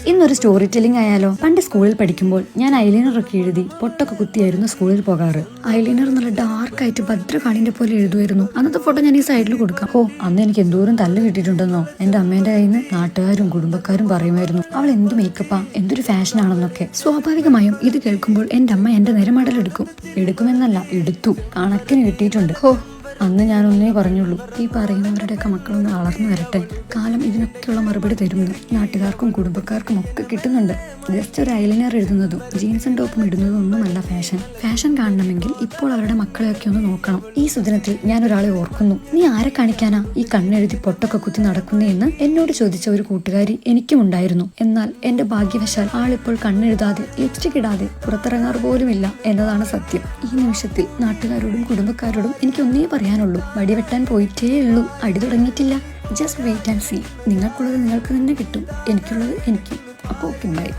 ഇന്നൊരു story telling ആയാലോ? പണ്ട് സ്കൂളിൽ പഠിക്കുമ്പോൾ ഞാൻ ഐലൈനർ ഒക്കെ എഴുതി പൊട്ടൊക്കെ കുത്തിയായിരുന്നു സ്കൂളിൽ പോകാറ്. ഐലൈനർ നല്ല ഡാർക്കായിട്ട് ഭദ്രകാളിന്റെ പോലെ എഴുതുമായിരുന്നു. അന്നത്തെ ഫോട്ടോ ഞാൻ ഈ സൈഡിൽ കൊടുക്കാം. അന്ന് എനിക്ക് എന്തോരം തല്ല് കിട്ടിയിട്ടുണ്ടെന്നോ. എന്റെ അമ്മേന്റെ കയ്യിൽ നിന്ന് നാട്ടുകാരും കുടുംബക്കാരും പറയുമായിരുന്നു, അവൾ എന്ത് മേക്കപ്പാ, എന്തൊരു ഫാഷൻ ആണെന്നൊക്കെ. സ്വാഭാവികമായും ഇത് കേൾക്കുമ്പോൾ എന്റെ അമ്മ എന്റെ നേരെ എടുക്കുമെന്നല്ല, എടുത്തു. കണക്കിന് കിട്ടിയിട്ടുണ്ട്. അന്ന് ഞാനൊന്നേ പറഞ്ഞുള്ളൂ, ഈ പറയുന്നവരുടെയൊക്കെ മക്കളൊന്ന് വളർന്നു വരട്ടെ, കാലം ഇതിനൊക്കെയുള്ള മറുപടി തരുമെന്ന്. നാട്ടുകാർക്കും കുടുംബക്കാർക്കും ഒക്കെ കിട്ടുന്നുണ്ട്. ജസ്റ്റ് ഒരു ഐലൈനർ എഴുതുന്നതും ജീൻസും ടോപ്പും ഇടുന്നതും ഒന്നുമല്ല ഫാഷൻ കാണണമെങ്കിൽ ഇപ്പോൾ അവരുടെ മക്കളെയൊക്കെ ഒന്ന് നോക്കണം. ഈ സുദിനത്തിൽ ഞാൻ ഒരാളെ ഓർക്കുന്നു. നീ ആരെ കാണിക്കാനാ ഈ കണ്ണെഴുതി പൊട്ടൊക്കെ കുത്തി നടക്കുന്നേ എന്ന് എന്നോട് ചോദിച്ച ഒരു കൂട്ടുകാരി എനിക്കും ഉണ്ടായിരുന്നു. എന്നാൽ എന്റെ ഭാഗ്യവശാൽ ആളിപ്പോൾ കണ്ണെഴുതാതെ ലിപ്സ്റ്റിക് ഇടാതെ പുറത്തിറങ്ങാറ് പോലുമില്ല എന്നതാണ് സത്യം. ഈ നിമിഷത്തിൽ നാട്ടുകാരോടും കുടുംബക്കാരോടും എനിക്കൊന്നേ പറയാനുള്ളൂ, വടിവെട്ടാൻ പോയിട്ടേ ഉള്ളൂ, അടി തുടങ്ങിയിട്ടില്ല. Just wait and see. നിങ്ങൾക്കുള്ളത് നിങ്ങൾക്ക് തന്നെ കിട്ടും, എനിക്കുള്ളത് എനിക്കും. അപ്പോൾ ഓക്കെ, ബൈ.